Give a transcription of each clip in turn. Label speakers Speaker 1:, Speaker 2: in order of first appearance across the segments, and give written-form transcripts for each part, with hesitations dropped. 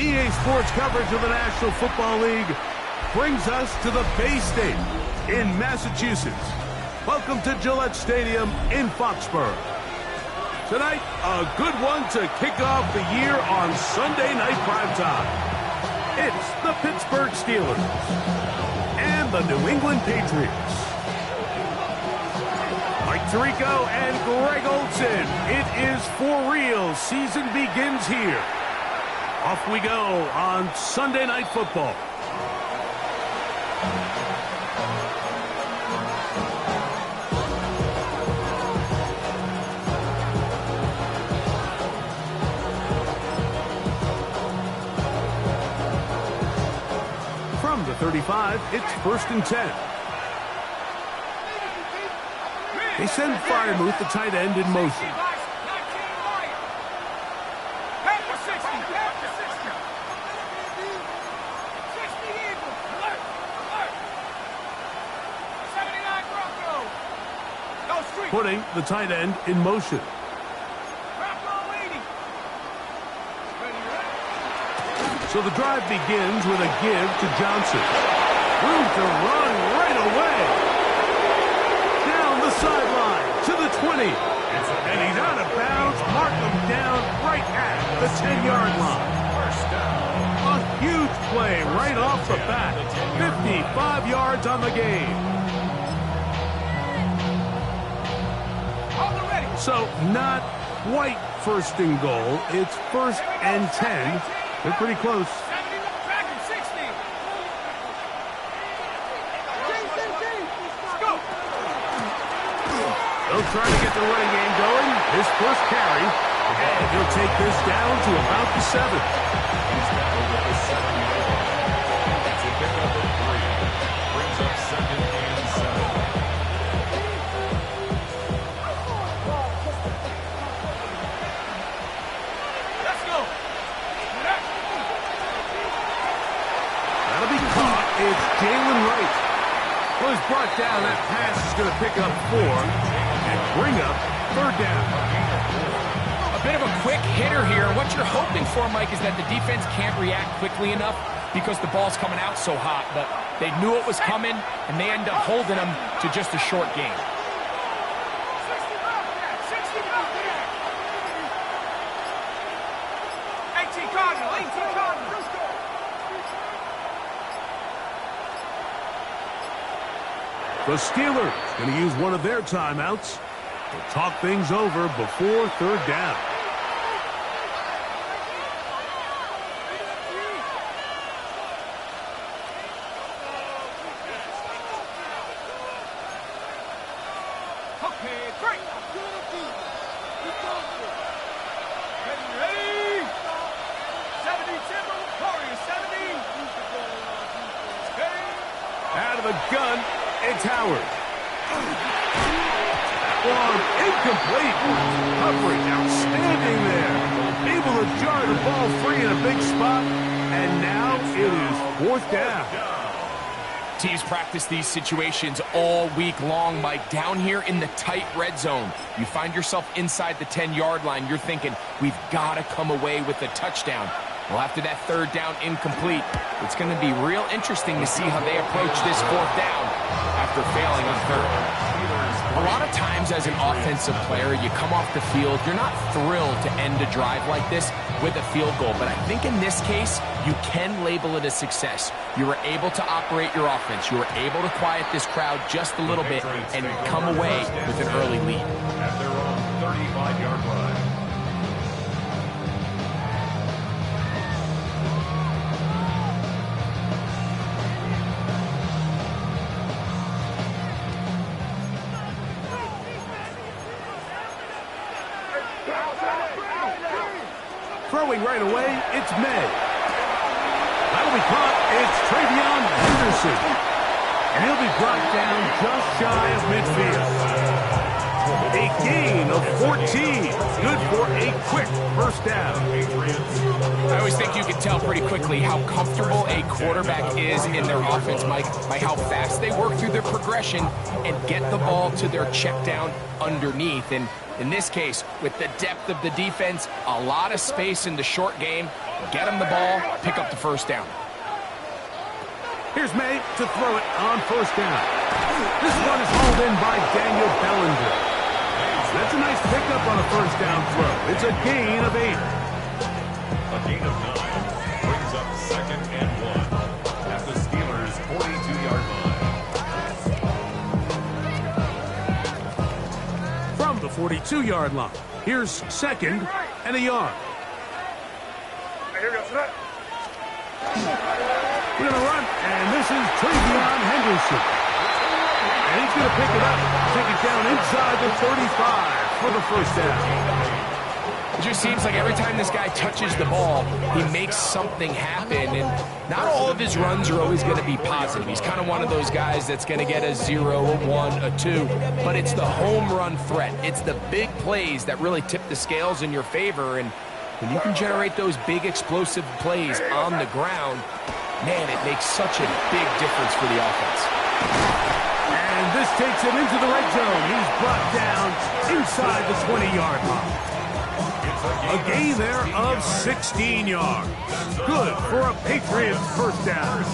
Speaker 1: EA Sports coverage of the National Football League brings us to the Bay State in Massachusetts. Welcome to Gillette Stadium in Foxborough. Tonight, a good one to kick off the year on Sunday Night Primetime. It's the Pittsburgh Steelers and the New England Patriots. Mike Tirico and Greg Olsen. It is for real. Season begins here. Off we go on Sunday Night Football. From the 35, it's 1st and 10. They send Freiermuth, the tight end, in motion. Putting the tight end in motion. So the drive begins with a give to Johnson. Room to run right away. Down the sideline to the 20. And he's out of bounds. Mark him down right at the 10-yard line. A huge play right off the bat. 55 yards on the game. So not quite 1st and goal. It's 1st and 10. They're pretty close. They'll try to get the running game going. His first carry. And he'll take this down to about the 7. He's down over the 7-yard. It's a pickup of 3. Brings up 2nd and 7. It's Jalen Wright. Well, he's brought down. That pass is going to pick up 4 and bring up 3rd down.
Speaker 2: A bit of a quick hitter here. What you're hoping for, Mike, is that the defense can't react quickly enough because the ball's coming out so hot. But they knew it was coming, and they end up holding them to just a short game.
Speaker 1: The Steelers going to use one of their timeouts to talk things over before 3rd down. Out of the gun. It's Howard. That one incomplete. Coverage outstanding there. Able to jar the ball free in a big spot. And now it is 4th down.
Speaker 2: Teams practice these situations all week long, Mike. Down here in the tight red zone, you find yourself inside the 10-yard line. You're thinking, we've got to come away with a touchdown. Well, after that 3rd down incomplete, it's going to be real interesting to see how they approach this 4th down after failing on 3rd. A lot of times as an offensive player, you come off the field, you're not thrilled to end a drive like this with a field goal. But I think in this case, you can label it a success. You were able to operate your offense. You were able to quiet this crowd just a little bit and come away with an early lead.
Speaker 3: At their own 35-yard line.
Speaker 1: Throwing right away, it's May. That'll be caught. It's Travion Henderson. And he'll be brought down just shy of midfield. A gain of 14. Good for a quick 1st down.
Speaker 2: I always think you can tell pretty quickly how comfortable a quarterback is in their offense, Mike, by how fast they work through their progression and get the ball to their check down underneath. And In this case, with the depth of the defense, a lot of space in the short game, get them the ball, pick up the first down.
Speaker 1: Here's May to throw it on first down. This one is hauled in by Daniel Bellinger. That's a nice pickup on a first down throw. It's a gain of 8.
Speaker 3: A gain of 9 brings up 2nd and 1 at the Steelers' 42-yard line.
Speaker 1: From the 42-yard line, here's 2nd and a yard. We're going to run, and this is Travion Henderson. And he's going to pick it up, take it down inside the 35 for the first down.
Speaker 2: It just seems like every time this guy touches the ball, he makes something happen. And not all of his runs are always going to be positive. He's kind of one of those guys that's going to get a 0, a 1, a 2. But it's the home run threat. It's the big plays that really tip the scales in your favor. And when you can generate those big explosive plays on the ground, man, it makes such a big difference for the offense.
Speaker 1: And this takes him into the red zone. He's brought down inside the 20-yard line. A gain there of 16 yards. Good for a Patriots first down.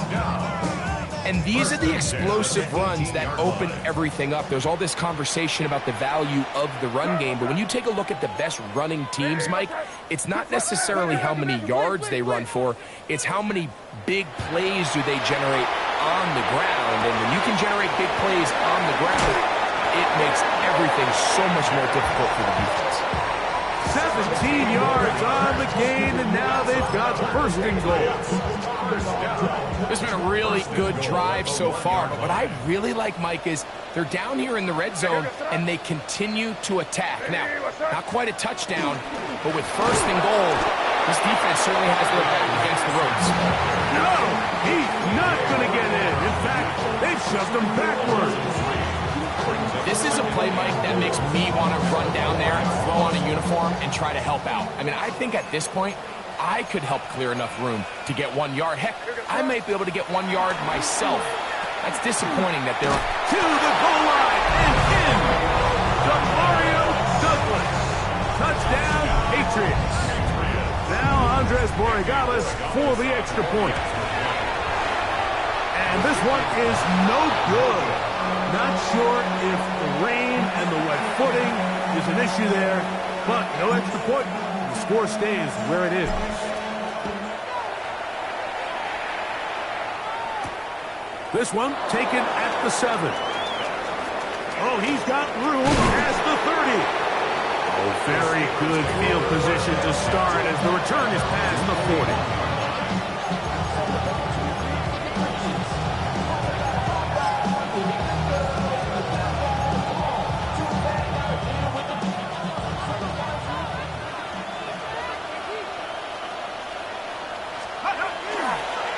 Speaker 2: And these are the explosive runs that open everything up. There's all this conversation about the value of the run game, but when you take a look at the best running teams, Mike, it's not necessarily how many yards they run for, it's how many big plays do they generate on the ground. And when you can generate big plays on the ground, it makes everything so much more difficult for the defense.
Speaker 1: 17 yards on the gain, and now they've got first and goal.
Speaker 2: It's been a really good drive so far, but what I really like, Mike, is they're down here in the red zone, and they continue to attack. Now, not quite a touchdown, but with first and goal, this defense certainly has their back against the ropes.
Speaker 1: No, he's not going to get in. In fact, they've shoved him backwards.
Speaker 2: This is a play, Mike, that makes me want to run down there and throw on a uniform and try to help out. I mean, I think at this point, I could help clear enough room to get 1 yard. Heck, I might be able to get 1 yard myself. That's disappointing that they're
Speaker 1: to the goal line and in. Mario Douglas. Touchdown, Patriots. Now Andres Borregales for the extra point. And this one is no good. Not sure if the rain and the wet footing is an issue there, but no extra point. The score stays where it is. This one taken at the 7. Oh, he's got room past the 30. Oh, very good field position to start as the return is past the 40.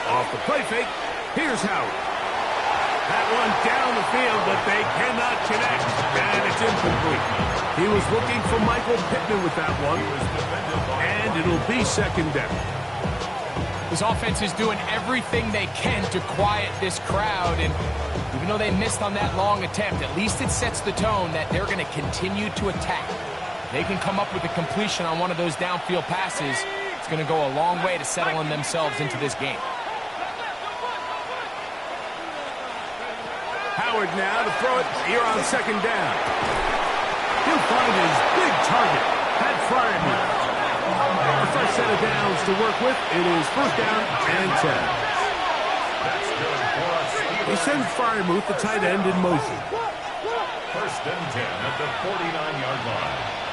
Speaker 1: Off the play fake, here's Howard. That one down the field, but they cannot connect, and it's incomplete. He was looking for Michael Pittman with that one, and it'll be second down.
Speaker 2: This offense is doing everything they can to quiet this crowd, and even though they missed on that long attempt, at least it sets the tone that they're going to continue to attack. They can come up with a completion on one of those downfield passes. It's going to go a long way to settling themselves into this game.
Speaker 1: Howard now to throw it here on second down. He'll find his big target, Pat Fryermuth. The first set of downs to work with. It is first down and 10. He sends Fryermuth, the tight end, in motion.
Speaker 3: First and 10 at the 49-yard line.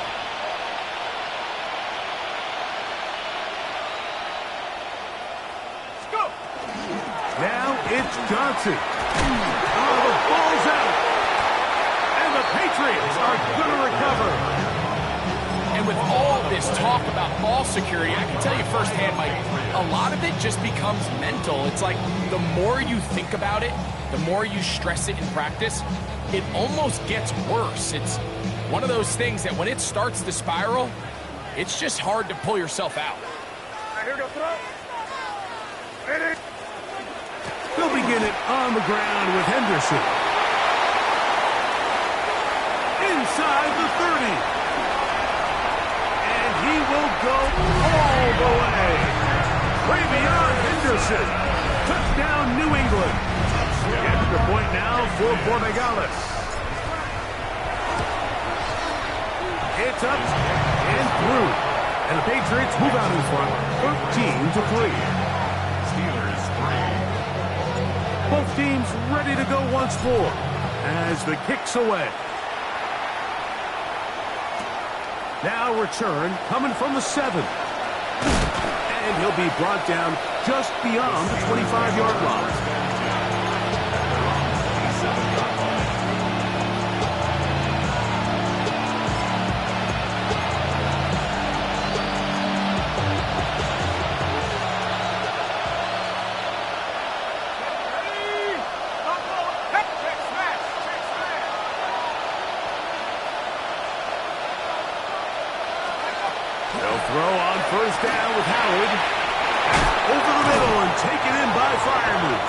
Speaker 1: Now it's Johnson. Oh, the ball's out. And the Patriots are going to recover.
Speaker 2: And with all this talk about ball security, I can tell you firsthand, Mike, a lot of it just becomes mental. It's like the more you think about it, the more you stress it in practice, it almost gets worse. It's one of those things that when it starts to spiral, it's just hard to pull yourself out.
Speaker 1: They'll begin it on the ground with Henderson. Inside the 30. will go all the way. Travion Henderson. Touchdown, New England. Extra point now for Borregales. It's up and through. And the Patriots move out in front, 13-3.
Speaker 3: Steelers 3.
Speaker 1: Both teams ready to go once more as the kick's away. Now return coming from the 7. And he'll be brought down just beyond the 25-yard line. Throw on first down with Howard. Over the middle and taken in by Freiermuth.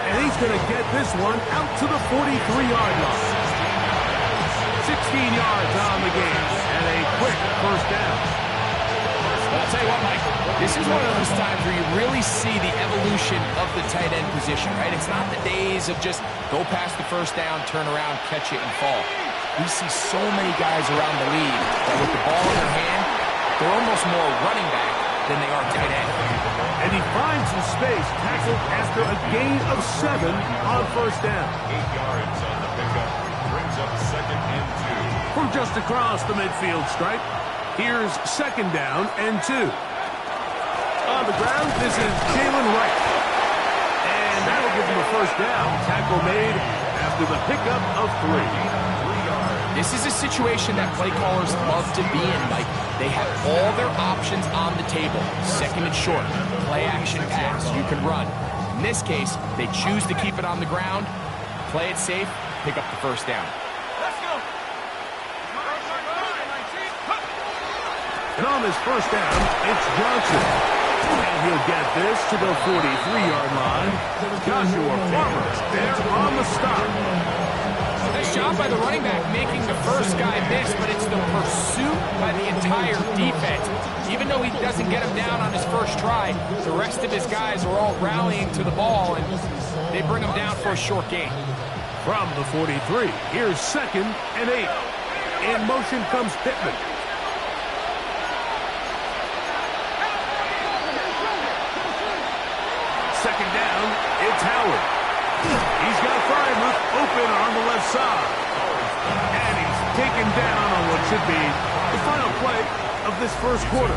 Speaker 1: And he's going to get this one out to the 43-yard line. 16 yards on the game and a quick first down.
Speaker 2: I'll tell you what, Mike, this is one of those times where you really see the evolution of the tight end position, right? It's not the days of just go past the first down, turn around, catch it, and fall. We see so many guys around the league that with the ball in their hand, they're almost more running back than they are tight end.
Speaker 1: And he finds some space, tackled after a gain of 7 on first down.
Speaker 3: 8 yards on the pickup. Brings up second and 2.
Speaker 1: From just across the midfield stripe, here's second down and 2. On the ground, this is Jalen Wright. And that'll give him a first down. Tackle made after the pickup of 3.
Speaker 2: This is a situation that play callers love to be in, Mike. They have all their options on the table. Second and short, play action pass, you can run. In this case, they choose to keep it on the ground, play it safe, pick up the first down.
Speaker 4: Let's go.
Speaker 1: And on this first down, it's Johnson. And he'll get this to the 43-yard line. Joshua Farmer there on the stop.
Speaker 2: Nice job by the running back making the first guy miss, but it's the pursuit by the entire defense. Even though he doesn't get him down on his first try, the rest of his guys are all rallying to the ball, and they bring him down for a short gain.
Speaker 1: From the 43, here's second and 8. In motion comes Pittman. Second down, it's Howard. He's got Freiermuth open on the left side. And he's taken down on what should be the final play of this first quarter.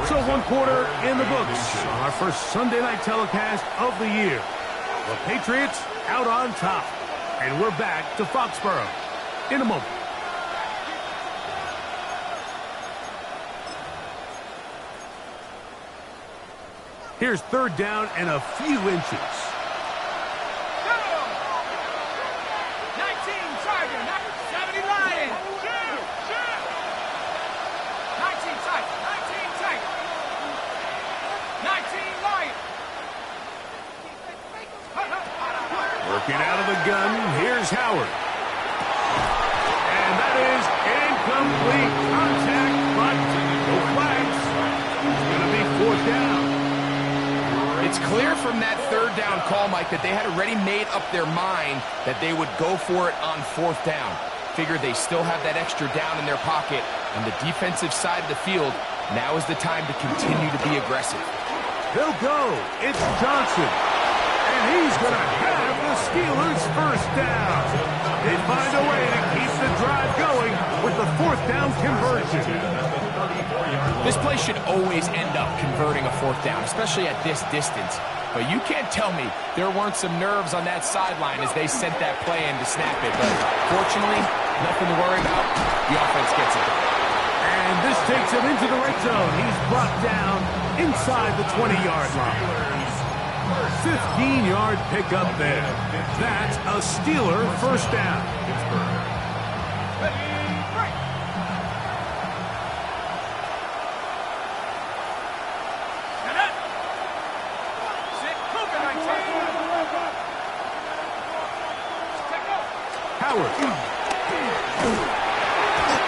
Speaker 1: So 1 quarter in the books on our first Sunday night telecast of the year. The Patriots out on top. And we're back to Foxborough in a moment. Here's third down and a few inches.
Speaker 4: 19 Lions.
Speaker 1: Working out of the gun, here's Howard. And that is incomplete contact, but no flags. It's going to be fourth down.
Speaker 2: It's clear from that third down call, Mike, that they had already made up their mind that they would go for it on fourth down. Figure they still have that extra down in their pocket. On the defensive side of the field, now is the time to continue to be aggressive.
Speaker 1: They'll go. It's Johnson. And he's going to have the Steelers first down. They find a way to keep the drive going with the fourth down conversion.
Speaker 2: This play should always end up converting a fourth down, especially at this distance. But you can't tell me there weren't some nerves on that sideline as they sent that play in to snap it. But fortunately, nothing to worry about. The offense gets it.
Speaker 1: And this takes him into the red zone. He's brought down inside the 20-yard line. 15-yard pickup there. That's a Steeler first down. Howard.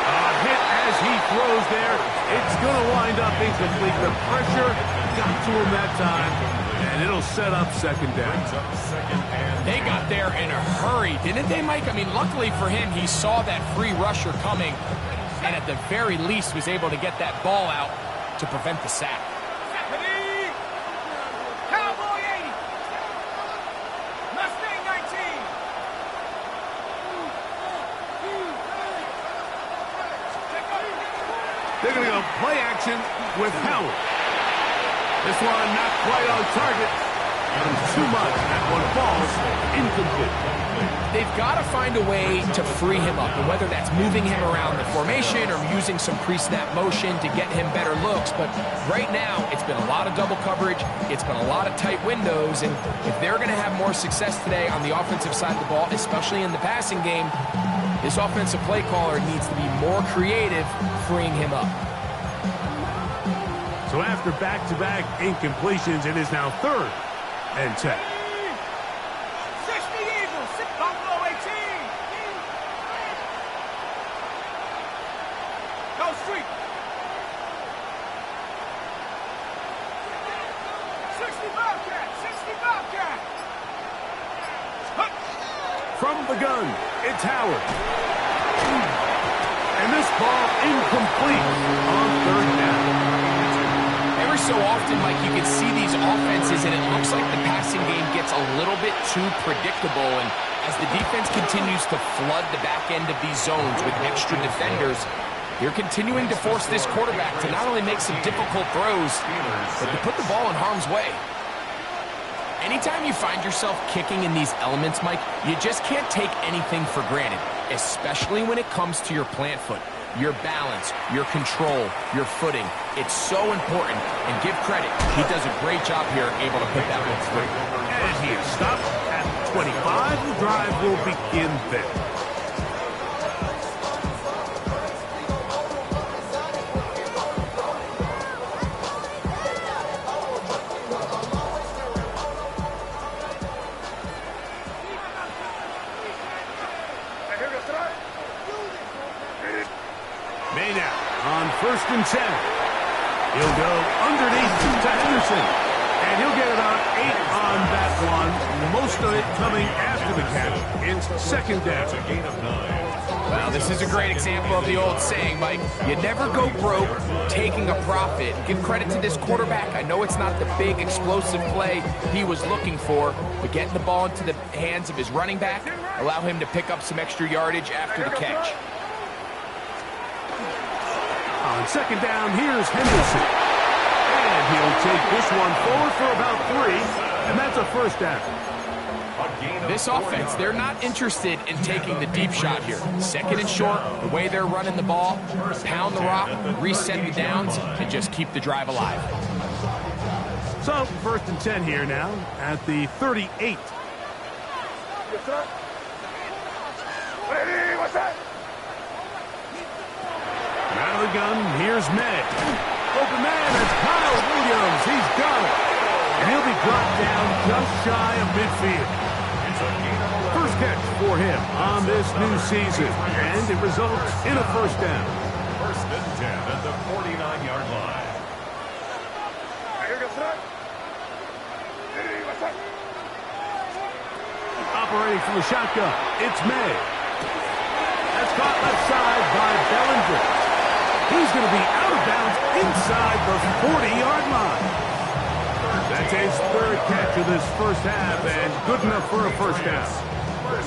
Speaker 1: A hit as he throws there. It's going to wind up incomplete. The pressure got to him that time, and it'll set up second down.
Speaker 2: They got there in a hurry, didn't they, Mike? I mean, luckily for him, he saw that free rusher coming, and at the very least was able to get that ball out to prevent the sack.
Speaker 4: Cowboy 80. Mustang 19.
Speaker 1: They're going to go play action with Howard. This one not quite on target. Too much. That one falls incomplete.
Speaker 2: They've got to find a way to free him up, and whether that's moving him around the formation or using some pre-snap motion to get him better looks. But right now, it's been a lot of double coverage. It's been a lot of tight windows, and if they're going to have more success today on the offensive side of the ball, especially in the passing game, this offensive play caller needs to be more creative freeing him up.
Speaker 1: So after back-to-back incompletions, it is now 3rd and 10.
Speaker 4: 60 Eagles. Buffalo 18. Go street. 60 Bobcat. 60 Bobcat.
Speaker 1: From the gun, it's Howard. And this ball incomplete on 3rd down.
Speaker 2: Every so often, Mike, you can see these offenses, and it looks like the passing game gets a little bit too predictable. And as the defense continues to flood the back end of these zones with extra defenders, they're continuing to force this quarterback to not only make some difficult throws, but to put the ball in harm's way. Anytime you find yourself kicking in these elements, Mike, you just can't take anything for granted, especially when it comes to your plant foot. Your balance, your control, your footing. It's so important, and give credit. He does a great job here, able to put that one through.
Speaker 1: And he is stopped at 25. The drive will begin there. On 1st and 10. He'll go underneath to Henderson. And he'll get about 8 on that one. Most of it coming after the catch. It's 2nd down.
Speaker 2: Well, this is a great example of the old saying, Mike. You never go broke taking a profit. Give credit to this quarterback. I know it's not the big explosive play he was looking for, but getting the ball into the hands of his running back, allow him to pick up some extra yardage after the catch.
Speaker 1: On 2nd down, here's Henderson. And he'll take this one forward for about 3, and that's a 1st down.
Speaker 2: This offense, they're not interested in taking the deep shot here. 2nd and short, the way they're running the ball, pound the rock, reset the downs, and just keep the drive alive.
Speaker 1: So, 1st and 10 here now at the 38.
Speaker 4: Yes, sir. Hey, what's that?
Speaker 1: Out of the gun, here's May. Open man, it's Kyle Williams. He's got it. And he'll be brought down just shy of midfield. First catch for him on this new season. And it results in a 1st down.
Speaker 3: 1st and 10 at the 49-yard line.
Speaker 1: Operating from the shotgun, it's May. That's caught left side by Bellinger. He's going to be out of bounds inside the 40-yard line. That's his 3rd catch of this 1st half, and good enough for a 1st down.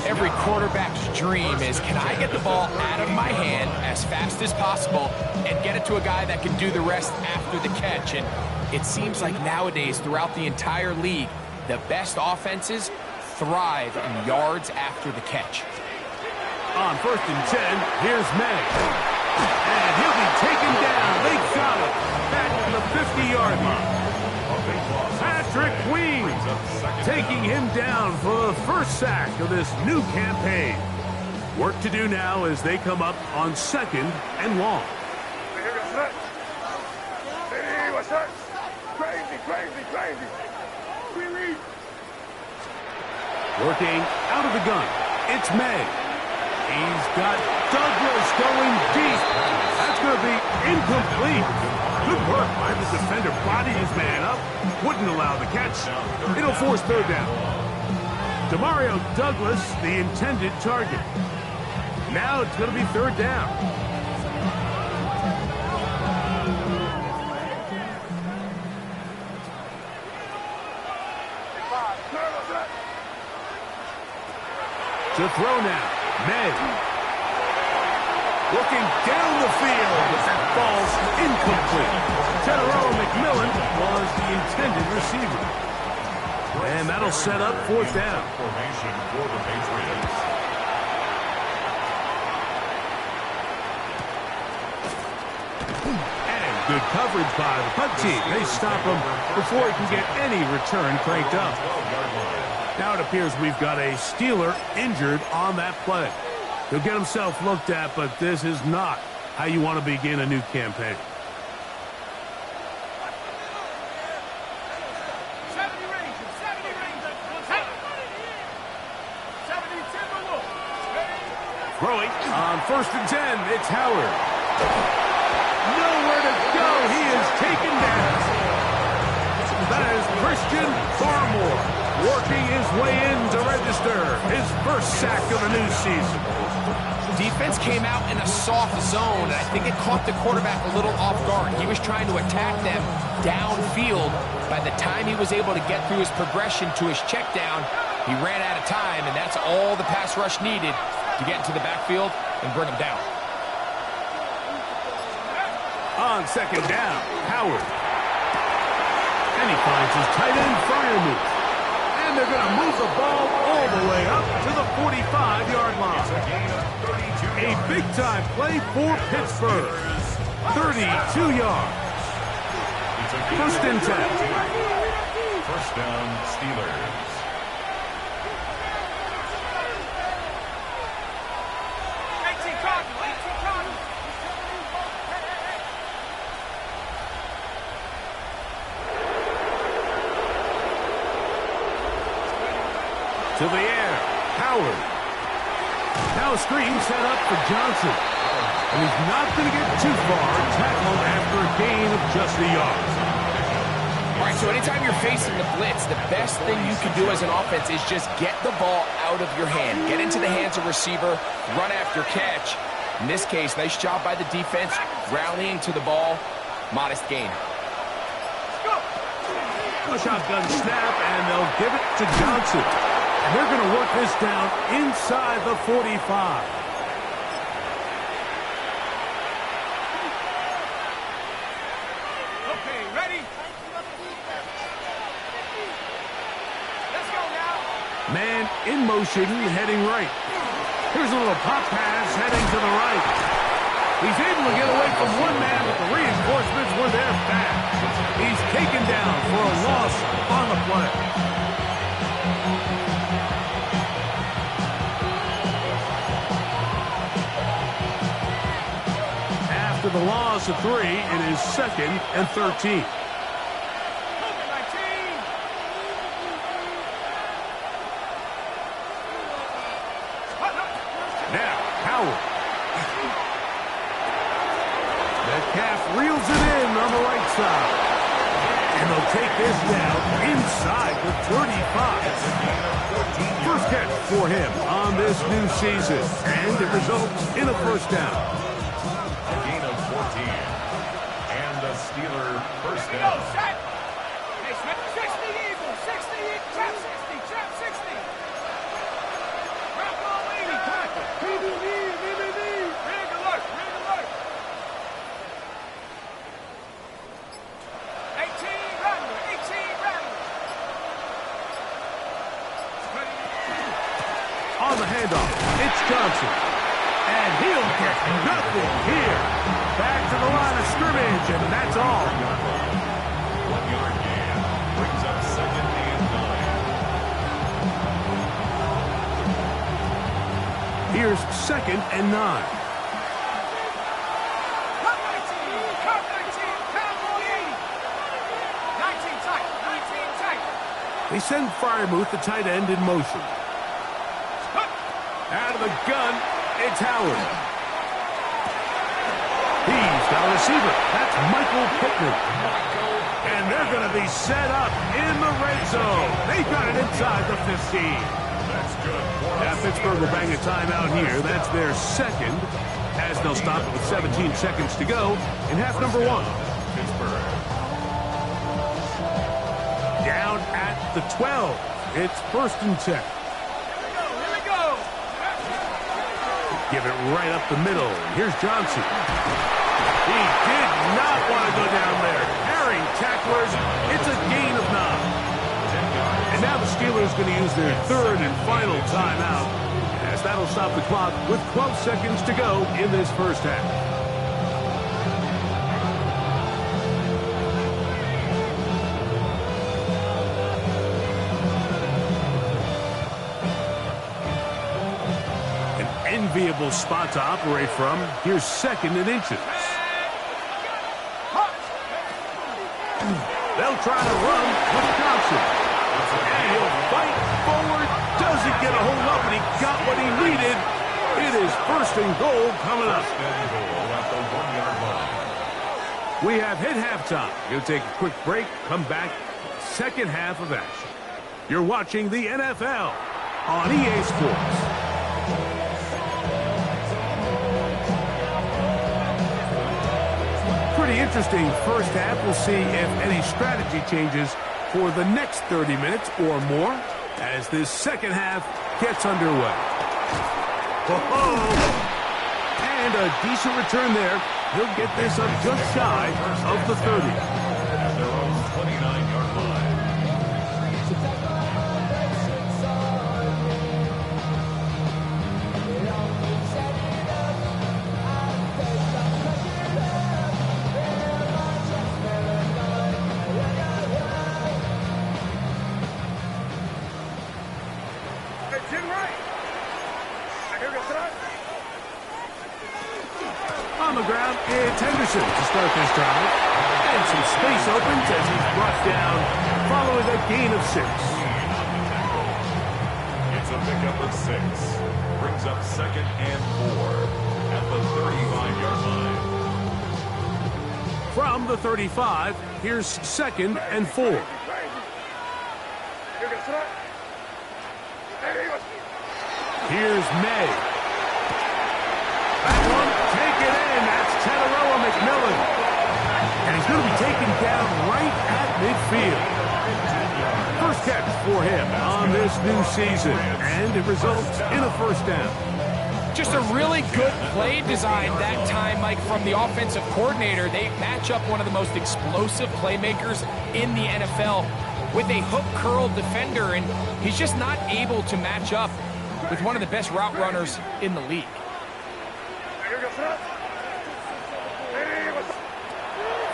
Speaker 2: Every quarterback's dream is, can I get the ball out of my hand as fast as possible and get it to a guy that can do the rest after the catch? And it seems like nowadays, throughout the entire league, the best offenses thrive in yards after the catch.
Speaker 1: On 1st and 10, here's May. And he'll be taken down. They got him back to the 50-yard line. Patrick Queen taking him down for the 1st sack of this new campaign. Work to do now as they come up on 2nd and long.
Speaker 4: Hey, what's that? Crazy.
Speaker 1: Working out of the gun, it's May. He's got Douglas going deep. That's going to be incomplete. Good work by the defender. Bodied his man up. Wouldn't allow the catch. It'll force third down. Demario Douglas, the intended target. Now it's going to be third down. To throw now, May. Looking down the field, but that ball's incomplete. Teterow McMillan was the intended receiver. And that'll set up fourth down.
Speaker 3: Formation for the Patriots.
Speaker 1: And good coverage by the punt team. They stop him before he can get any return cranked up.
Speaker 3: 12-yard line.
Speaker 1: Now it appears we've got a Steeler injured on that play. He'll get himself looked at, but this is not how you want to begin a new campaign.
Speaker 4: 70 Rangers, 70 Rangers. 70 Timberwolves.
Speaker 1: Throwing on 1st and 10, it's Howard. Nowhere to go. He is taken down. That is Christian Barmore working his way in to register his first sack of the new season.
Speaker 2: Defense came out in a soft zone, and I think it caught the quarterback a little off guard. He was trying to attack them downfield. By the time he was able to get through his progression to his check down, he ran out of time, and that's all the pass rush needed to get into the backfield and bring him down.
Speaker 1: On 2nd down, Howard. And he finds his tight end, Freiermuth. And they're going to move the ball all the way up to the 45-yard line. A big-time play for Pittsburgh. 32 yards. 1st and 10.
Speaker 3: First down, Steelers.
Speaker 1: To the air, Howard. Now a screen set up for Johnson. And he's not going to get too far. Tackled after a gain of just a yard.
Speaker 2: All right, so anytime you're facing the blitz, the best thing you can do as an offense is just get the ball out of your hand. Get into the hands of receiver, run after catch. In this case, nice job by the defense, rallying to the ball. Modest gain.
Speaker 1: A shotgun snap, and they'll give it to Johnson. And they're going to work this down inside the 45.
Speaker 4: Okay, ready? Let's go now.
Speaker 1: Man in motion, heading right. Here's a little pop pass heading to the right. He's able to get away from one man, but the reinforcements were there fast. He's taken down for a loss on the play. After the loss of 3, it is 2nd and 13. Now, Howard. Metcalf reels it in on the right side. And they'll take this down inside the 35. First catch for him on this new season. And it results in a first down.
Speaker 3: A gain of 14. And the Steeler first down.
Speaker 4: 60 Eagles, 60 Eagles, trap 60, trap 60. Trap all 80, tackle. BBB, BBB. Rig alert, rig alert. 18 Rattler, 18 Rattler.
Speaker 1: On the handoff, it's Johnson. And he'll get nothing here. Back to the line of scrimmage, and that's all.
Speaker 3: 1-yard gain. Brings up 2nd and 9.
Speaker 1: Here's 2nd and 9.
Speaker 4: Cut 19, cut 19, pound on 80. 19 tight, 19 tight.
Speaker 1: They send Freiermuth, the tight end, in motion. Out of the gun, It's Howard. He's got a receiver. That's Michael Pittman. And they're going to be set up in the red zone. They've got it inside the 15.
Speaker 3: That's good.
Speaker 1: Yeah, Pittsburgh will bang a timeout here. That's their second, as they'll stop it with 17 seconds to go in half number 1.
Speaker 3: Pittsburgh.
Speaker 1: Down at the 12. It's 1st and 10.
Speaker 4: Here we go.
Speaker 1: Give it right up the middle. Here's Johnson. He did not want to go down there. Carrying tacklers. It's a gain of 9. And now the Steelers going to use their 3rd and final timeout, as that'll stop the clock with 12 seconds to go in this first half. Enviable spot to operate from. Here's 2nd and inches. They'll try to run with Johnson. And he'll fight forward. Doesn't get a hold up, and he got what he needed. It is 1st and goal coming up. We have hit halftime. We'll take a quick break, come back, second half of action. You're watching the NFL on EA Sports. Pretty interesting first half. We'll see if any strategy changes for the next 30 minutes or more as this second half gets underway. And a decent return there. He'll get this up just shy of the 30.
Speaker 3: At their own 29-yard line.
Speaker 1: On the ground, it's Henderson to start this drive. And some space opens as he's brought down following a gain of 6.
Speaker 3: It's a pickup of 6. Brings up 2nd and 4 at the 35-yard line.
Speaker 1: From the 35, here's 2nd and 4. Here's May. That one, take it in. That's Teteroa McMillan. And he's going to be taken down right at midfield. First catch for him on this new season. And it results in a 1st down.
Speaker 2: Just a really good play design that time, Mike, from the offensive coordinator. They match up one of the most explosive playmakers in the NFL with a hook curl defender, and he's just not able to match up with one of the best route runners in the league.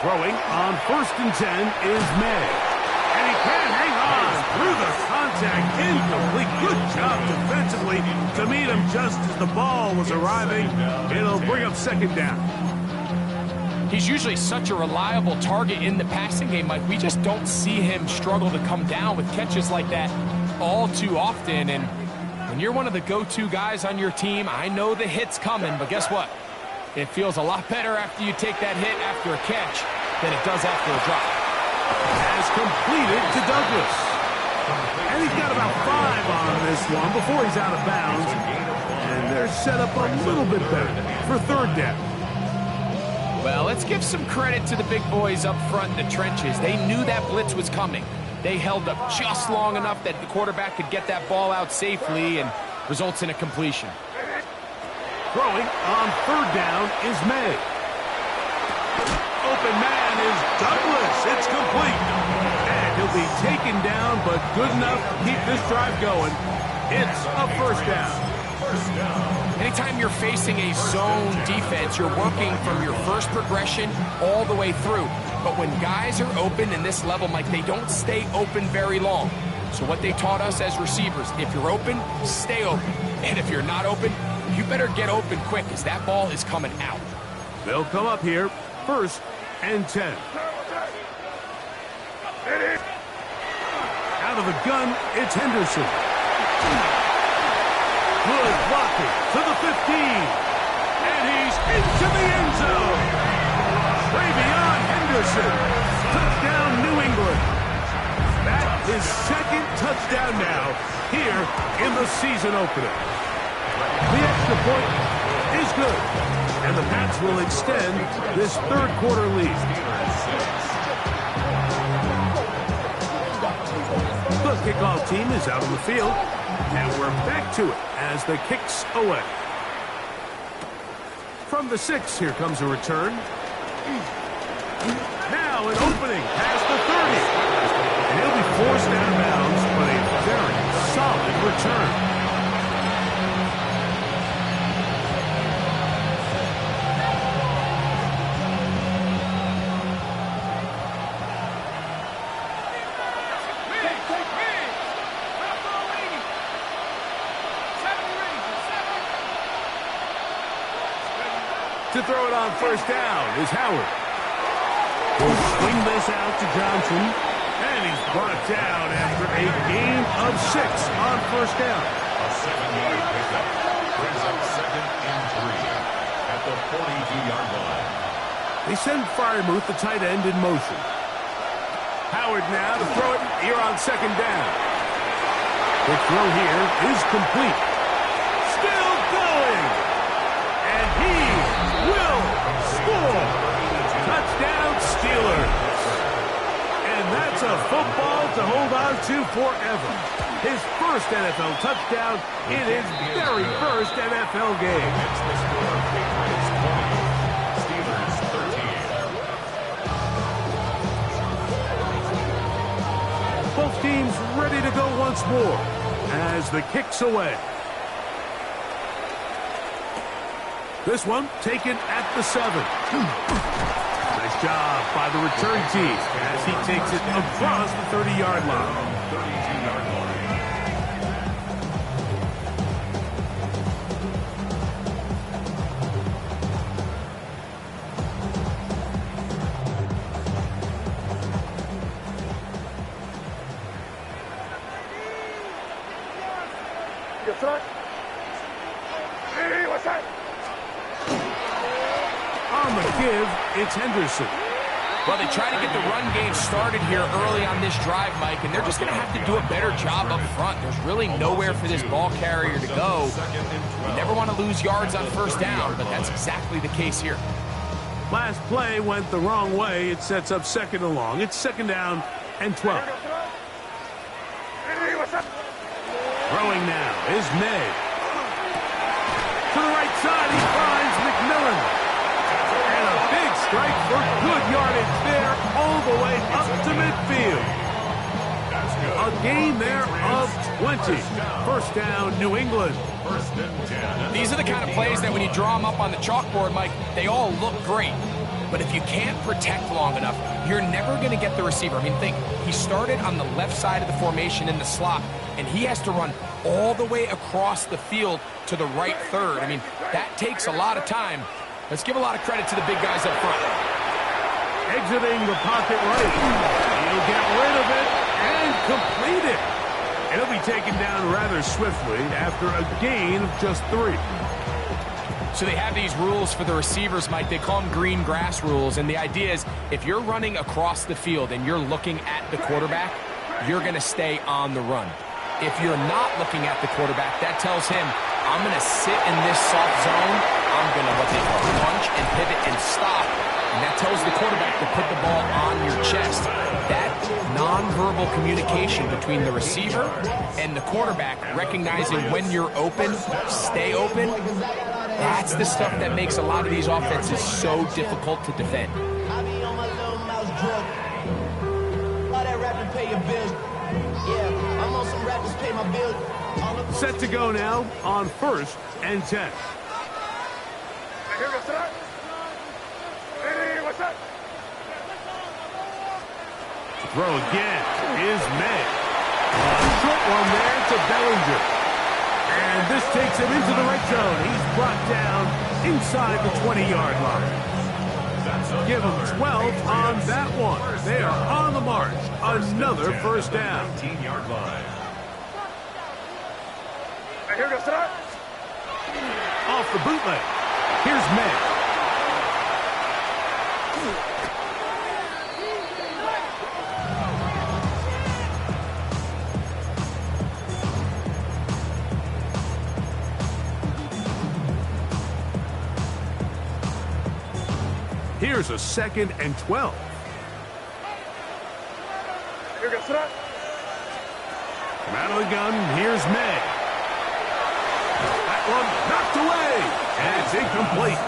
Speaker 1: Throwing on 1st and 10 is May. And he can hang on through the contact. Incomplete. Good job defensively to meet him just as the ball was arriving. It'll bring up 2nd down.
Speaker 2: He's usually such a reliable target in the passing game, Mike. We just don't see him struggle to come down with catches like that all too often. And when you're one of the go-to guys on your team, I know the hit's coming, but guess what? It feels a lot better after you take that hit after a catch than it does after a drop.
Speaker 1: Has completed to Douglas. And he's got about 5 on this one before he's out of bounds. And they're set up a little bit better for 3rd down.
Speaker 2: Well, let's give some credit to the big boys up front in the trenches. They knew that blitz was coming. They held up just long enough that the quarterback could get that ball out safely and results in a completion.
Speaker 1: Throwing on 3rd down is May. Open man is Douglas. It's complete. And he'll be taken down, but good enough to keep this drive going. It's a 1st down.
Speaker 2: Anytime you're facing a zone defense, you're working from your first progression all the way through. But when guys are open in this level, Mike, they don't stay open very long. So what they taught us as receivers, if you're open, stay open. And if you're not open, you better get open quick, as that ball is coming out.
Speaker 1: They'll come up here, 1st and 10. Out of the gun, it's Henderson. Good blocking to the 15. And he's into the end zone. Travion Henderson. Touchdown, New England. That is second touchdown now here in the season opener. The extra point is good. And the Pats will extend this third quarter lead. The kickoff team is out on the field. And we're back to it as the kick's away. From the 6, here comes a return. Now an opening past the 30. And he'll be forced out of bounds, but a very solid return. To throw it on first down is Howard. Will swing this out to Johnson. And he's brought down after a gain of 6 on first down.
Speaker 3: A 7-yard pickup brings up 2nd and 3 at the 42-yard line.
Speaker 1: They send Freiermuth, the tight end, in motion. Howard now to throw it here on 2nd down. The throw here is complete. Still going. And he will score. Touchdown, Steelers. And that's a football to hold on to forever. His first NFL touchdown in his very first NFL game.
Speaker 3: It's the score. Patriots 20, Steelers 13.
Speaker 1: Both teams ready to go once more as the kick's away. This one taken at the 7. Nice job by the return team as he takes it across the 30-yard line.
Speaker 3: 32-yard line.
Speaker 1: On the give, it's Henderson.
Speaker 2: Well, they try to get the run game started here early on this drive, Mike, and they're just going to have to do a better job up front. There's really nowhere for this ball carrier to go. You never want to lose yards on first down, but that's exactly the case here.
Speaker 1: Last play went the wrong way. It sets up 2nd and long. It's 2nd down and 12. Throwing now is May. To the right side, he finds McMillan. And a big strike for good yardage there all the way up to midfield. A gain there of 20. First down, New England.
Speaker 2: These are the kind of plays that when you draw them up on the chalkboard, Mike, they all look great. But if you can't protect long enough, you're never going to get the receiver. I mean, think, he started on the left side of the formation in the slot, and he has to run all the way across the field to the right third. I mean, that takes a lot of time. Let's give a lot of credit to the big guys up front.
Speaker 1: Exiting the pocket right. He'll get rid of it and complete it. It'll be taken down rather swiftly after a gain of just 3.
Speaker 2: So they have these rules for the receivers, Mike. They call them green grass rules. And the idea is if you're running across the field and you're looking at the quarterback, you're going to stay on the run. If you're not looking at the quarterback, that tells him, I'm going to sit in this soft zone. I'm going to what they call punch and pivot and stop. And that tells the quarterback to put the ball on your chest. That nonverbal communication between the receiver and the quarterback, recognizing when you're open, stay open, that's the stuff that makes a lot of these offenses so difficult to defend.
Speaker 1: Set to go now on 1st and 10. Throw again is May. A short one there to Bellinger. And this takes him into the red zone. He's brought down inside the 20-yard line. Give him 12 on that one. They are on the march. Another first down.
Speaker 3: 19-yard line.
Speaker 1: off the bootleg. Here's May. Here's a 2nd and 12. From out of the gun, here's May. That one knocked away, and it's incomplete.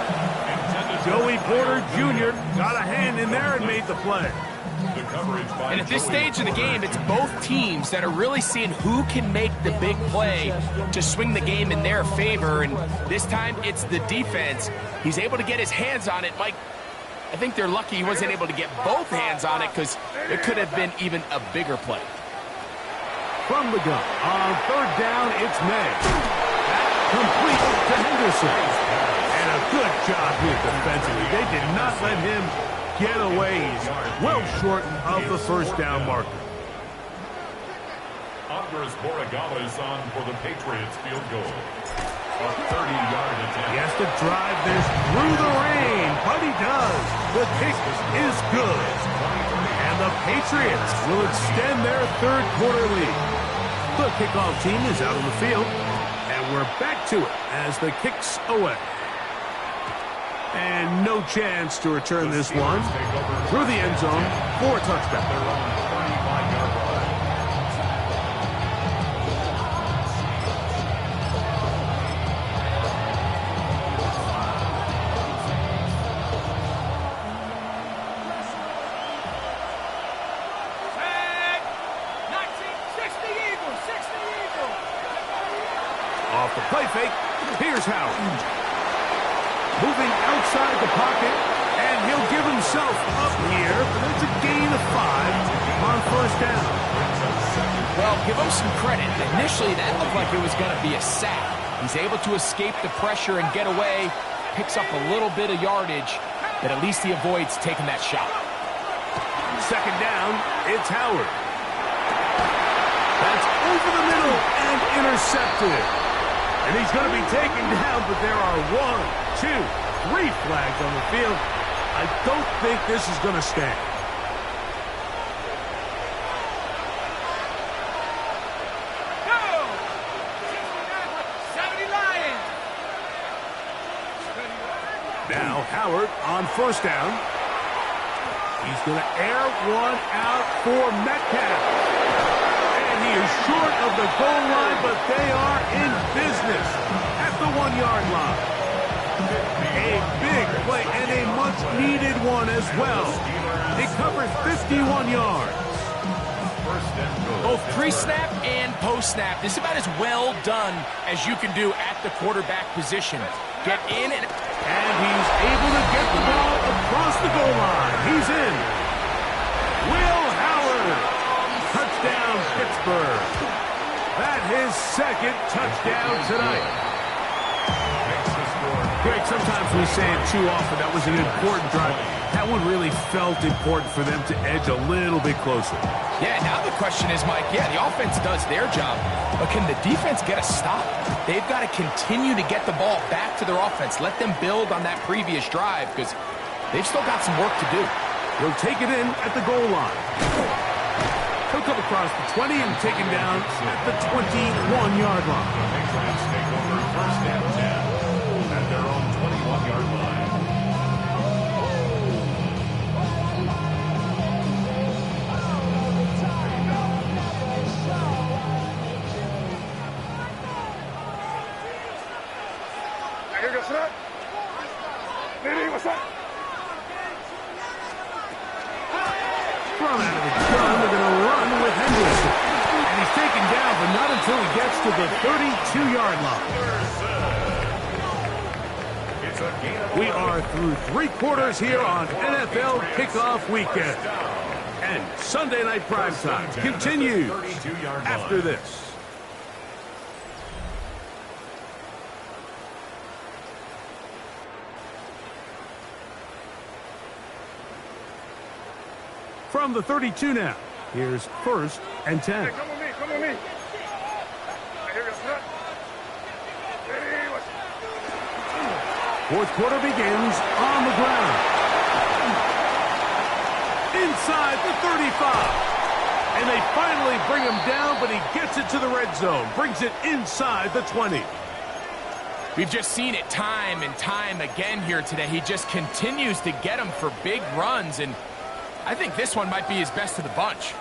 Speaker 1: Joey Porter Jr. got a hand in there and made the play.
Speaker 2: And at this stage of the game, it's both teams that are really seeing who can make the big play to swing the game in their favor. And this time, it's the defense. He's able to get his hands on it. Mike, I think they're lucky he wasn't able to get both hands on it because it could have been even a bigger play.
Speaker 1: From the gun, on 3rd down, it's May. That complete to Henderson. And a good job here defensively. They did not let him get away. He's well short of the 1st down marker.
Speaker 3: Andres Borregales on for the Patriots field goal. A 30-yard attempt.
Speaker 1: He has to drive this through the rain, but he does. The kick is good. And the Patriots will extend their 3rd quarter lead. The kickoff team is out on the field, and we're back to it as the kick's away. And no chance to return this one through the end zone for a touchdown.
Speaker 3: They're on 35-yard line.
Speaker 1: Off the play fake, here's Howard. Moving outside the pocket, and he'll give himself up here, but it's a gain of 5 on 1st down.
Speaker 2: Well, give him some credit. Initially, that looked like it was going to be a sack. He's able to escape the pressure and get away, picks up a little bit of yardage, but at least he avoids taking that shot.
Speaker 1: 2nd down, it's Howard. That's over the middle and intercepted. And he's going to be taken down, but there are 1, 2, 3 flags on the field. I don't think this is going to stand.
Speaker 4: Go! 70 Lions!
Speaker 1: Now Howard on 1st down. He's going to air one out for Metcalf. He is short of the goal line, but they are in business at the 1-yard line. A big play and a much-needed one as well. It covers 51 yards.
Speaker 2: Both pre-snap and post-snap. This is about as well done as you can do at the quarterback position. Get in and
Speaker 1: he's able to get the ball across the goal line. He's in. Will Howard. Touchdown, Pittsburgh. That his 2nd touchdown tonight. Greg, sometimes we say it too often. That was an important drive. That one really felt important for them to edge a little bit closer.
Speaker 2: yeah, now the question is, Mike, yeah, the offense does their job, but can the defense get a stop? They've got to continue to get the ball back to their offense. Let them build on that previous drive because they've still got some work to do.
Speaker 1: He'll take it in at the goal line. He'll come across the 20 and taken down at the 21-yard line.
Speaker 3: The Patriots take over 1st and 10 at their own 21-yard line.
Speaker 1: From out of the gun, they're going to run with Henderson. And he's taken down, but not until he gets to the 32-yard line. We are through 3 quarters here on NFL Kickoff Weekend. And Sunday Night Primetime continues after this. From the 32 now, here's 1st and 10.
Speaker 4: Hey, come with me, come with me.
Speaker 1: Fourth quarter begins on the ground. Inside the 35. And they finally bring him down, but he gets it to the red zone. Brings it inside the 20.
Speaker 2: We've just seen it time and time again here today. He just continues to get them for big runs, and I think this one might be his best of the bunch.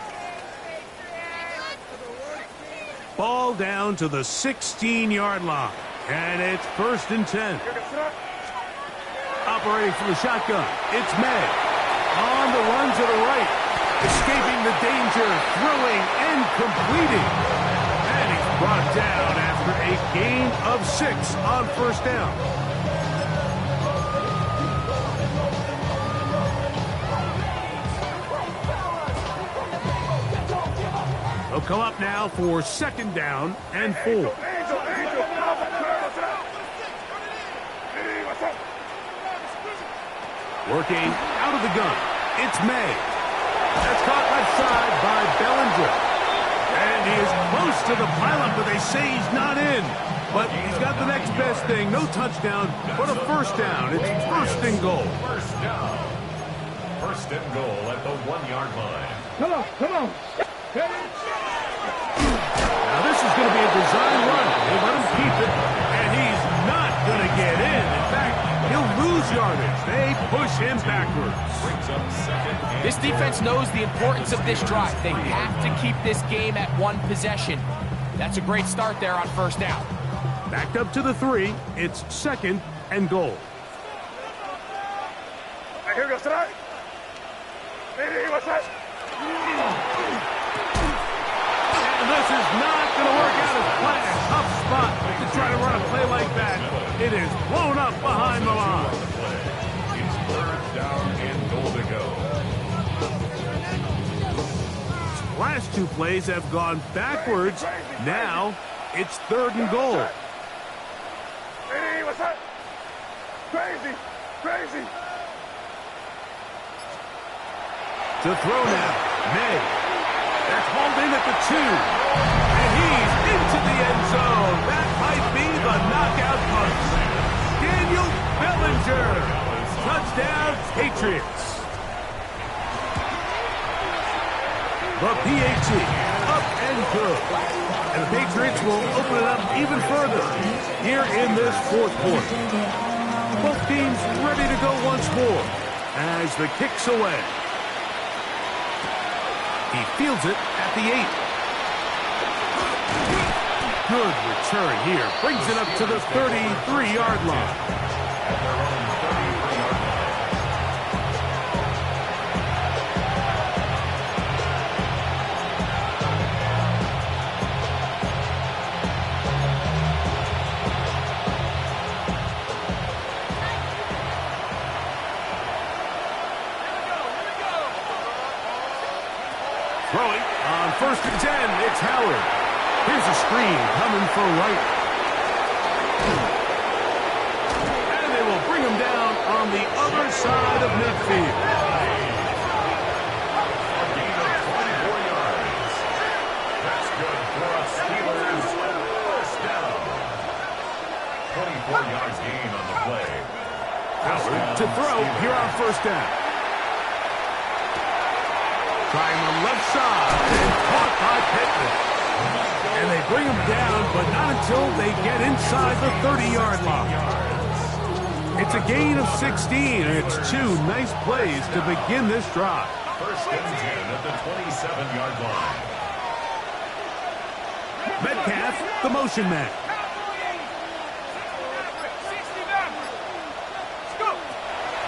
Speaker 1: Ball down to the 16-yard line, and it's 1st and 10. Operating from the shotgun, it's May. On the run to the right, escaping the danger, throwing and completing. And he's brought down after a gain of 6 on 1st down. They'll come up now for 2nd down and 4. Working out of the gun, it's May. That's caught left side by Bellinger. And he is close to the pilot, but they say he's not in. But he's got the next best thing. No touchdown, but a 1st down. It's 1st and goal.
Speaker 3: 1st down. 1st and goal at the 1-yard line.
Speaker 4: Come on.
Speaker 1: Now this is going to be a design run. They let him keep it, and he's not going to get in. In fact, he'll lose yardage. They push him backwards.
Speaker 3: Brings up 2nd and
Speaker 2: This defense knows the importance of this drive. They have to keep this game at 1 possession. That's a great start there on 1st down.
Speaker 1: Backed up to the 3. It's 2nd and goal.
Speaker 4: Here we go, tonight. Hey, what's that?
Speaker 1: And this is not going to work out as planned. A tough spot to try to run a play like that. It is blown up behind the line.
Speaker 3: it's 3rd down and goal to go.
Speaker 1: Last 2 plays have gone backwards. Now it's 3rd and goal.
Speaker 4: Hey, what's that? Crazy.
Speaker 1: To throw now, May. That's hauled in at the 2. And he's into the end zone. That might be the knockout punch. Daniel Bellinger. Touchdown, Patriots. The PAT, up and good. And the Patriots will open it up even further here in this 4th quarter. Both teams ready to go once more as the kick's away. He fields it at the 8. Good return here. Brings it up to the 33-yard line.
Speaker 3: At their own 33-yard line.
Speaker 1: Throwing on 1st and 10, it's Howard. Here's a screen coming for Wright. And they will bring him down on the other side of midfield.
Speaker 3: A gain of 24 yards. That's good for a Steelers 1st down. 24 yards gain on the play.
Speaker 1: Howard to throw here on 1st down. Trying the left side, and caught by Pittman. And they bring him down, but not until they get inside the 30-yard line. It's a gain of 16, and it's 2 nice plays to begin this drive.
Speaker 3: 1st and 10 at the 27-yard line.
Speaker 1: Metcalf, the motion man.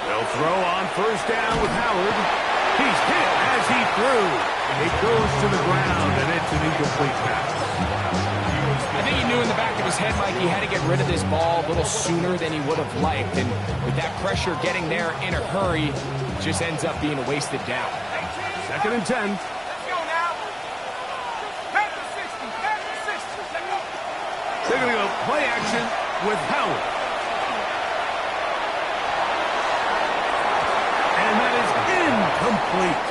Speaker 1: They'll throw on 1st down with Howard. He's hit as he threw. It goes to the ground, and it's an incomplete pass.
Speaker 2: I think he knew in the back of his head, Mike, he had to get rid of this ball a little sooner than he would have liked. And with that pressure getting there in a hurry, it just ends up being a wasted down.
Speaker 1: 2nd and 10.
Speaker 4: Let's go now. Back to 60.
Speaker 1: They're going to go play action with Howard. And that is incomplete.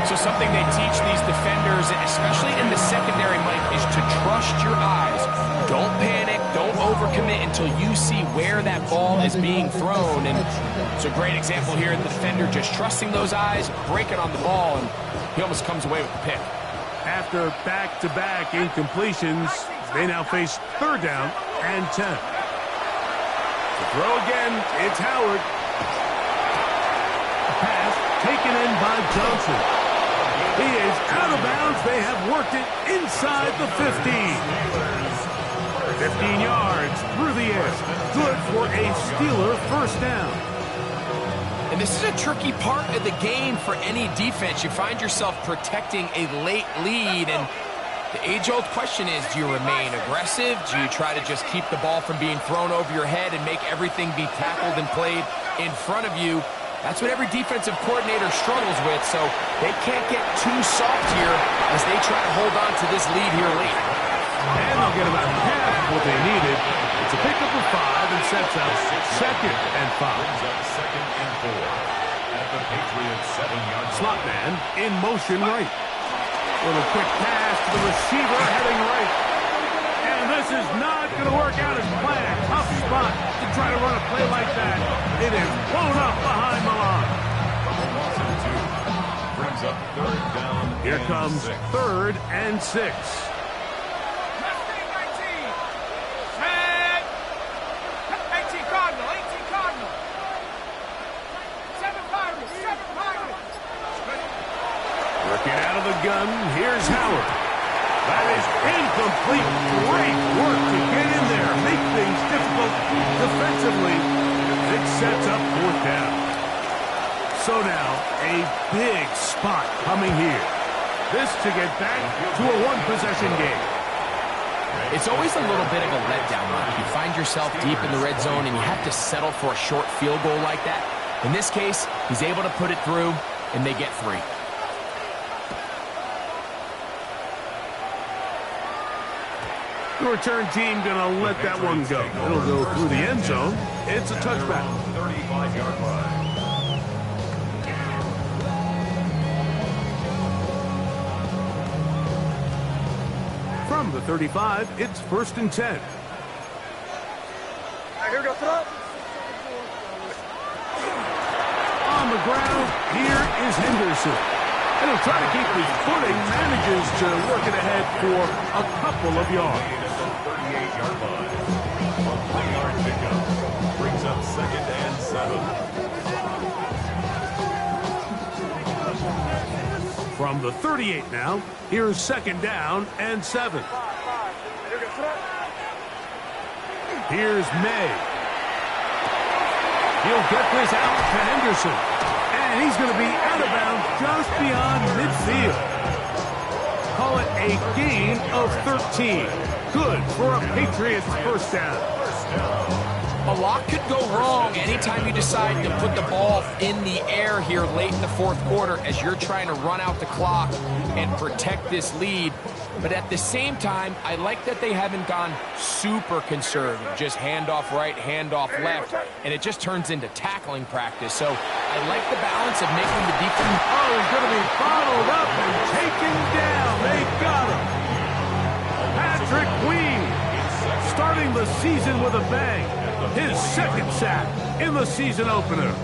Speaker 2: So something they teach these defenders, especially in the secondary, Mike, is to trust your eyes. Don't panic. Don't commit until you see where that ball is being thrown. And it's a great example here of the defender just trusting those eyes, breaking on the ball, and he almost comes away with the pick.
Speaker 1: After back-to-back incompletions, they now face 3rd down and 10. To throw again, it's Howard. Pass taken in by Johnson. He is out of bounds. They have worked it inside the 15. 15 yards through the air. Good for a Steeler first down.
Speaker 2: And this is a tricky part of the game for any defense. You find yourself protecting a late lead, and the age-old question is, do you remain aggressive? Do you try to just keep the ball from being thrown over your head and make everything be tackled and played in front of you? That's what every defensive coordinator struggles with, so they can't get too soft here as they try to hold on to this lead here late.
Speaker 1: And they'll get about half what they needed. It's a pickup of 5 and sets up 2nd and 5.
Speaker 3: Brings up 2nd and 4 at the Patriots 7-yard line.
Speaker 1: Slot man in motion right. Little quick pass to the receiver heading right. And this is not going to work out as planned. Tough spot to try to run a play like that. It is blown up behind the line.
Speaker 3: Brings up 3rd down.
Speaker 1: Here comes
Speaker 3: 6.
Speaker 1: 3rd and 6.
Speaker 4: 7
Speaker 1: Out of the gun, here's Howard. That is incomplete. Great work to get in there, make things difficult defensively. It sets up 4th down. So now, a big spot coming here. This to get back to a 1-possession game.
Speaker 2: It's always a little bit of a letdown, Mike. You find yourself deep in the red zone and you have to settle for a short field goal like that. In this case, he's able to put it through, and they get 3.
Speaker 1: The return team going to let that one go. It'll go through the end zone. It's a touchback.
Speaker 3: 35-yard line.
Speaker 1: From the 35, it's 1st and 10.
Speaker 4: Here we go, throw.
Speaker 1: On the ground, here is Henderson. And he'll try to keep his footing, manages to work it ahead for a couple of yards.
Speaker 3: 38-yard line. A 3-yard pickup. Brings up 2nd and 7.
Speaker 1: From the 38 now, here's 2nd down and 7. Here's May. He'll get this out to Henderson. And he's going to be out of bounds just beyond midfield. Call it a gain of 13. Good for a Patriots first down.
Speaker 2: A lot could go wrong anytime you decide to put the ball in the air here late in the 4th quarter as you're trying to run out the clock and protect this lead. But at the same time, I like that they haven't gone super conservative, just handoff right, handoff left, and it just turns into tackling practice. So I like the balance of making the defense.
Speaker 1: Oh, he's going to be followed up and taken down. They got him. Patrick Queen starting the season with a bang. His 2nd sack in the season opener.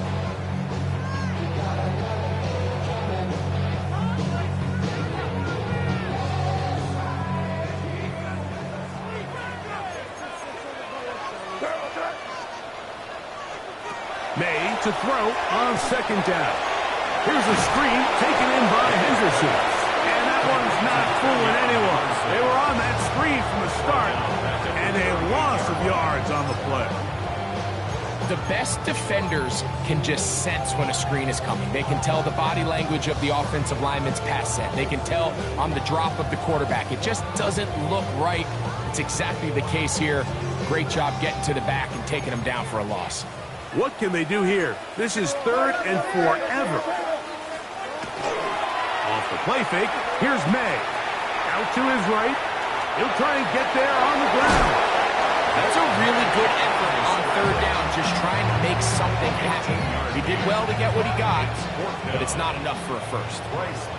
Speaker 1: May to throw on 2nd down. Here's a screen taken in by Henderson. And that one's not fooling anyone. They were on that screen from the start, and a loss of yards on the play.
Speaker 2: The best defenders can just sense when a screen is coming. They can tell the body language of the offensive lineman's pass set. They can tell on the drop of the quarterback. It just doesn't look right. It's exactly the case here. Great job getting to the back and taking them down for a loss.
Speaker 1: What can they do here? This is 3rd and forever. Off the play fake, here's May. Out to his right. He'll try and get there on the ground.
Speaker 2: That's a really good effort on third down, just trying to make something happen. He did well to get what he got, but it's not enough for a first.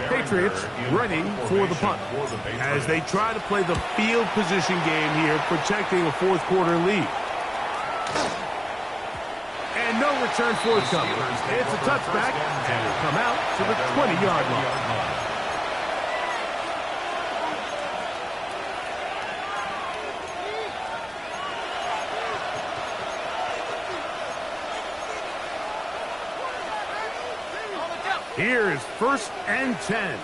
Speaker 1: Patriots ready for the punt as they try to play the field position game here, protecting a fourth quarter lead. And no return forthcoming. It's a touchback, and it'll come out to the 20-yard line. Here's 1st and 10.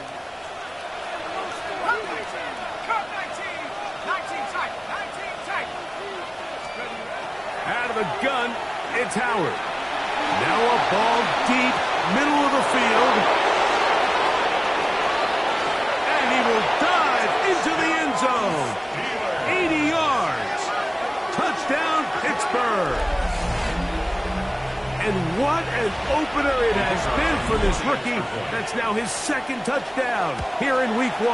Speaker 4: Cut 19. Cut 19. 19 tight. 19 tight.
Speaker 1: Out of the gun, it's Howard. Now a ball deep, middle of the field. And he will dive into the end zone. 80 yards. Touchdown, Pittsburgh. And what an opener it has been for this rookie. That's now his second touchdown here in week 1.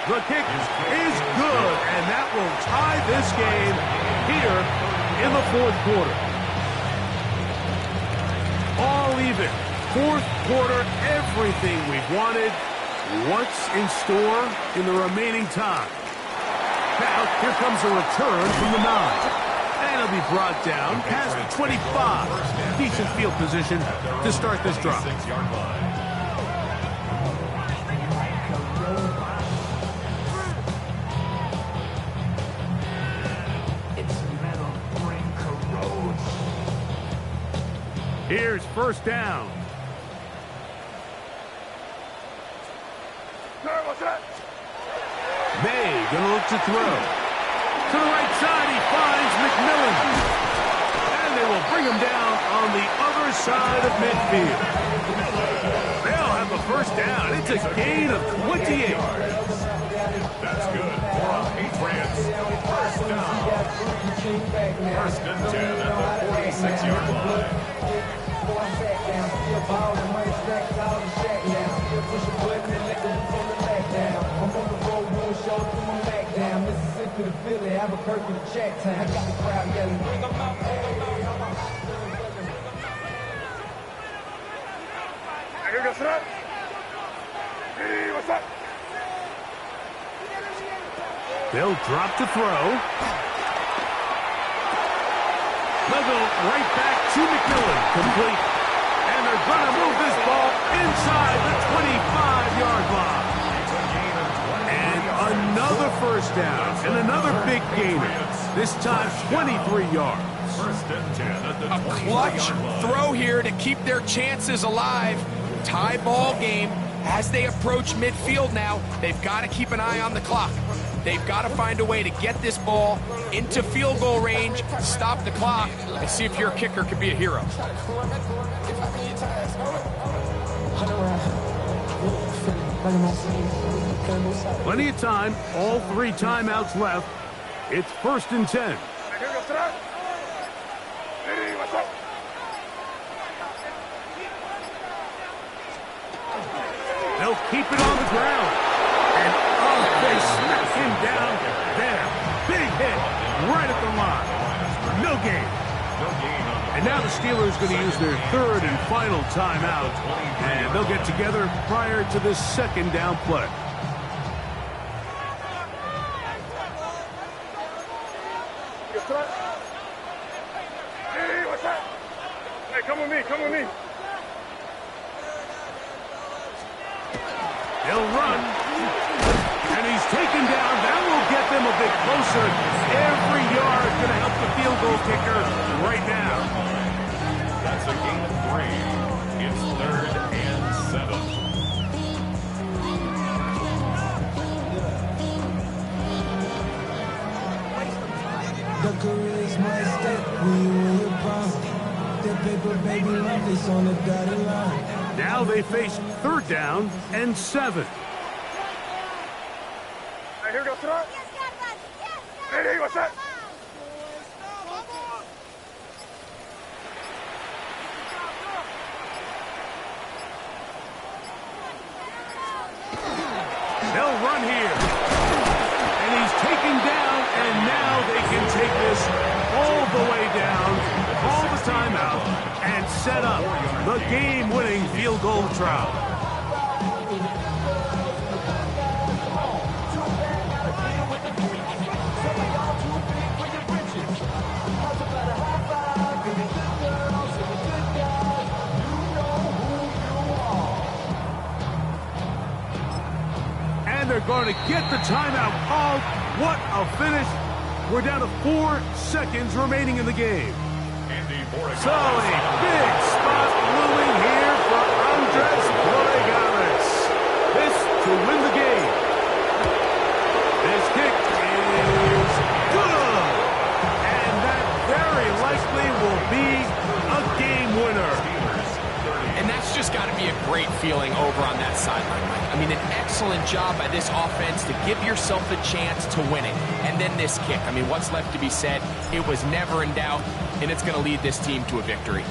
Speaker 1: The kick is good, and that will tie this game here in the fourth quarter. All even. Fourth quarter, everything we've wanted. What's in store in the remaining time? Now, here comes a return from the 9. And he'll be brought down past the 25. Decent field position to start this drive. Here's 1st down. May gonna look to throw. To the right side, he finds McMillan. And they will bring him down on the other side of midfield. They'll have the 1st down. It's a gain of 28.
Speaker 3: That's good for a Patriots 1st down. 1st and 10 at the 46-yard line.
Speaker 5: To the Philly, Albuquerque to check time. I got the crowd yelling, bring them out.
Speaker 4: Here goes that. Hey, what's up?
Speaker 1: They'll drop to throw. They'll go right back to McMillan. Complete. And they're going to move this ball inside the 25-yard line. Another 1st down and another big gainer. This time 23 yards.
Speaker 3: 1st and 10 at the
Speaker 2: A clutch
Speaker 3: 20-yard line.
Speaker 2: throw here to keep their chances alive. Tie ball game. As they approach midfield now, they've got to keep an eye on the clock. They've got to find a way to get this ball into field goal range, stop the clock, and see if your kicker can be a hero.
Speaker 1: Plenty of time. All 3 timeouts left. It's 1st and 10.
Speaker 4: Here goes that. Hey, what's up?
Speaker 1: They'll keep it on the ground. And they smack him down there. Big hit right at the line. No gain. And now the Steelers going to use their 3rd and final timeout. And they'll get together prior to this 2nd down play.
Speaker 4: Hey, what's up? Hey, come with me, come with me.
Speaker 1: They'll run. And he's taken down. That will get them a bit closer. Every yard going to help the field goal kicker right now.
Speaker 3: That's a gain of 3. It's 3rd and 7.
Speaker 5: The career's my step when you in your prime. That paper baby love this on the dotted line.
Speaker 1: Now they face 3rd down and 7.
Speaker 4: Hey, here goes that. Hey, what's that?
Speaker 1: They'll run here. And he's taken down, and now they can take this that up. The game-winning field goal try. And they're going to get the timeout called. What a finish. We're down to 4 seconds remaining in the game. So a big spot looming here for Andres Borregales. This to win the game. This kick is good. And that very likely will be a game winner.
Speaker 2: And that's just got to be a great feeling over on that sideline, Mike. I mean, an excellent job by this offense to give yourself a chance to win it. And then this kick. I mean, what's left to be said? It was never in doubt, and it's going to lead this team to a victory.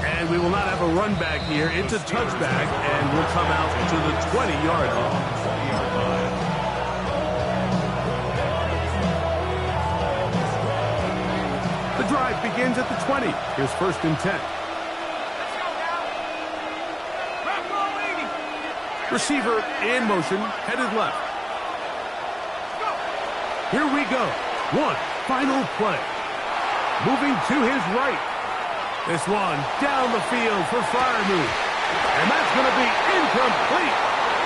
Speaker 1: And we will not have a run back here. It's a touchback, and we'll come out to the 20-yard line. The drive begins at the 20. Here's 1st and 10. Receiver in motion, headed left. Here we go. One final play. Moving to his right. This one down the field for Freiermuth. And that's going to be incomplete.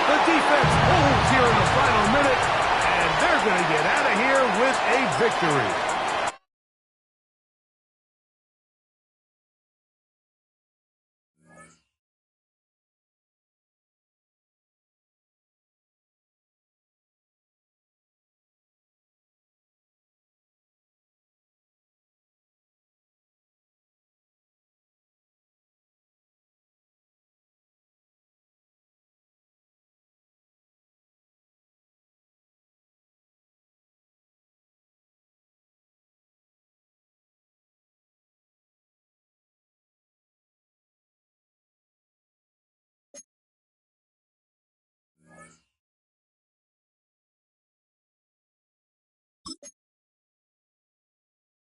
Speaker 1: The defense holds here in the final minute, and they're going to get out of here with a victory.